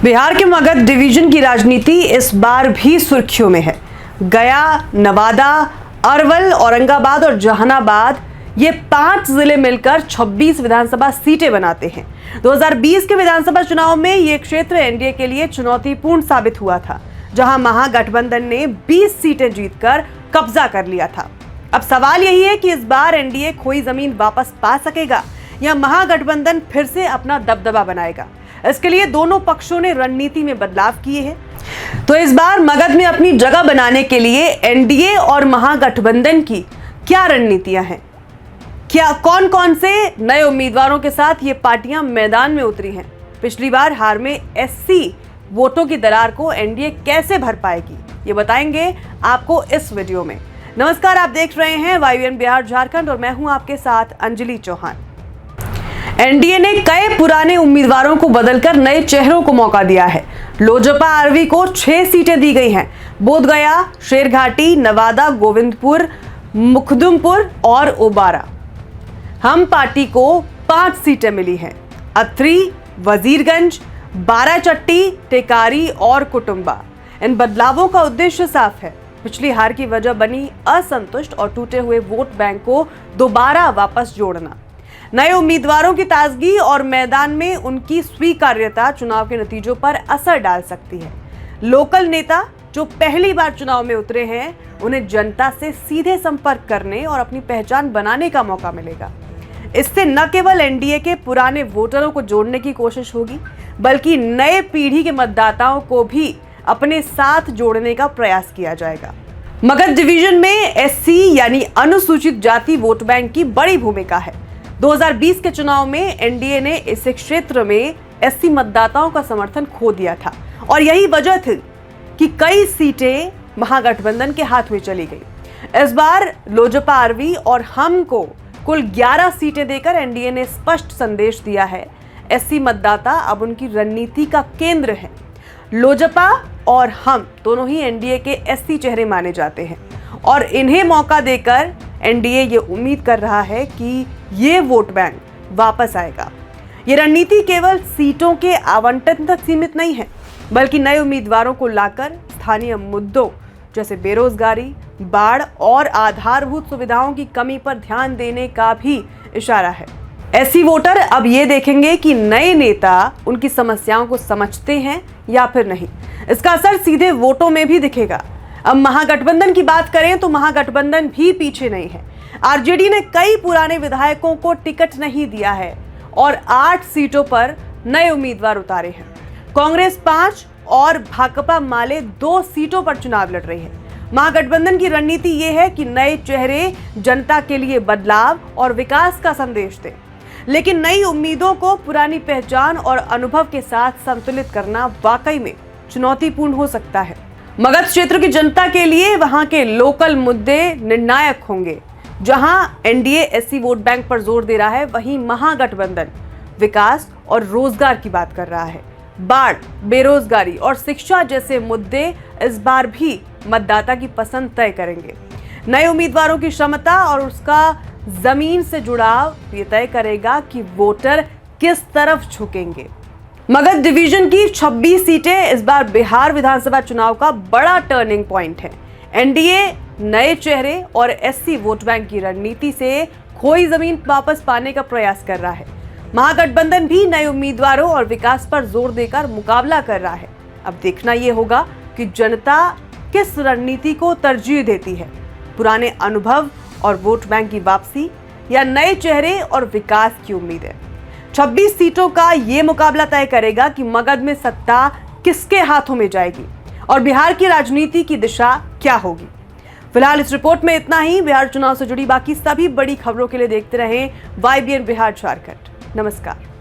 बिहार के मगध डिवीजन की राजनीति इस बार भी सुर्खियों में है। गया, नवादा, अरवल, औरंगाबाद और जहानाबाद ये 5 जिले मिलकर 26 विधानसभा सीटें बनाते हैं। 2020 के विधानसभा चुनाव में ये क्षेत्र एनडीए के लिए चुनौतीपूर्ण साबित हुआ था, जहां महागठबंधन ने 20 सीटें जीतकर कब्जा कर लिया था। अब सवाल यही है कि इस बार एनडीए खोई जमीन वापस पा सकेगा या महागठबंधन फिर से अपना दबदबा बनाएगा। इसके लिए दोनों पक्षों ने रणनीति में बदलाव किए हैं। तो इस बार मगध में अपनी जगह बनाने के लिए एनडीए और महागठबंधन की क्या रणनीतियां हैं? क्या कौन कौन से नए उम्मीदवारों के साथ ये पार्टियां मैदान में उतरी हैं? पिछली बार हार में एससी वोटों की दरार को एनडीए कैसे भर पाएगी, ये बताएंगे आपको इस वीडियो में। नमस्कार, आप देख रहे हैं YBN बिहार झारखंड और मैं हूं आपके साथ अंजलि चौहान। एनडीए ने कई पुराने उम्मीदवारों को बदलकर नए चेहरों को मौका दिया है। लोजपा आरवी को 6 सीटें दी गई हैं। बोधगया, शेरघाटी, नवादा, गोविंदपुर, मुखदुमपुर और ओबारा। हम पार्टी को 5 सीटें मिली हैं। अत्री, वजीरगंज, बाराचट्टी, टेकारी और कुटुंबा। इन बदलावों का उद्देश्य साफ है, पिछली हार की वजह बनी असंतुष्ट और टूटे हुए वोट बैंक को दोबारा वापस जोड़ना। नए उम्मीदवारों की ताजगी और मैदान में उनकी स्वीकार्यता चुनाव के नतीजों पर असर डाल सकती है। लोकल नेता जो पहली बार चुनाव में उतरे हैं, उन्हें जनता से सीधे संपर्क करने और अपनी पहचान बनाने का मौका मिलेगा। इससे न केवल एनडीए के पुराने वोटरों को जोड़ने की कोशिश होगी, बल्कि नए पीढ़ी के मतदाताओं को भी अपने साथ जोड़ने का प्रयास किया जाएगा। मगध डिवीजन में एससी यानी अनुसूचित जाति वोट बैंक की बड़ी भूमिका है। 2020 के चुनाव में एनडीए ने इस क्षेत्र में एससी मतदाताओं का समर्थन खो दिया था और यही वजह थी कि कई सीटें महागठबंधन के हाथ में चली गई। इस बार लोजपा आरवी और हम को कुल 11 सीटें देकर एनडीए ने स्पष्ट संदेश दिया है, एससी मतदाता अब उनकी रणनीति का केंद्र है। लोजपा और हम दोनों ही एनडीए के एससी चेहरे माने जाते हैं और इन्हें मौका देकर एनडीए ये उम्मीद कर रहा है कि ये वोट बैंक वापस आएगा। ये रणनीति केवल सीटों के आवंटन तक सीमित नहीं है, बल्कि नए उम्मीदवारों को लाकर स्थानीय मुद्दों जैसे बेरोजगारी, बाढ़ और आधारभूत सुविधाओं की कमी पर ध्यान देने का भी इशारा है। ऐसी वोटर अब ये देखेंगे कि नए नेता उनकी समस्याओं को समझते हैं या फिर नहीं। इसका असर सीधे वोटों में भी दिखेगा। अब महागठबंधन की बात करें तो महागठबंधन भी पीछे नहीं है। आरजेडी ने कई पुराने विधायकों को टिकट नहीं दिया है और 8 सीटों पर नए उम्मीदवार उतारे हैं। कांग्रेस 5 और भाकपा माले 2 सीटों पर चुनाव लड़ रही है। महागठबंधन की रणनीति ये है कि नए चेहरे जनता के लिए बदलाव और विकास का संदेश दें, लेकिन नई उम्मीदों को पुरानी पहचान और अनुभव के साथ संतुलित करना वाकई में चुनौतीपूर्ण हो सकता है। मगध क्षेत्र की जनता के लिए वहां के लोकल मुद्दे निर्णायक होंगे। जहां एनडीए एससी वोट बैंक पर जोर दे रहा है, वहीं महागठबंधन विकास और रोजगार की बात कर रहा है। बाढ़, बेरोजगारी और शिक्षा जैसे मुद्दे इस बार भी मतदाता की पसंद तय करेंगे। नए उम्मीदवारों की क्षमता और उसका जमीन से जुड़ाव ये तय करेगा कि वोटर किस तरफ झुकेंगे। मगध डिवीजन की 26 सीटें इस बार बिहार विधानसभा चुनाव का बड़ा टर्निंग पॉइंट है। एनडीए नए चेहरे और एससी वोट बैंक की रणनीति से खोई जमीन वापस पाने का प्रयास कर रहा है। महागठबंधन भी नए उम्मीदवारों और विकास पर जोर देकर मुकाबला कर रहा है। अब देखना यह होगा कि जनता किस रणनीति को तरजीह देती है, पुराने अनुभव और वोट बैंक की वापसी या नए चेहरे और विकास की उम्मीद है। 26 सीटों का ये मुकाबला तय करेगा कि मगध में सत्ता किसके हाथों में जाएगी और बिहार की राजनीति की दिशा क्या होगी। फिलहाल इस रिपोर्ट में इतना ही। बिहार चुनाव से जुड़ी बाकी सभी बड़ी खबरों के लिए देखते रहें YBN बिहार झारखंड। नमस्कार।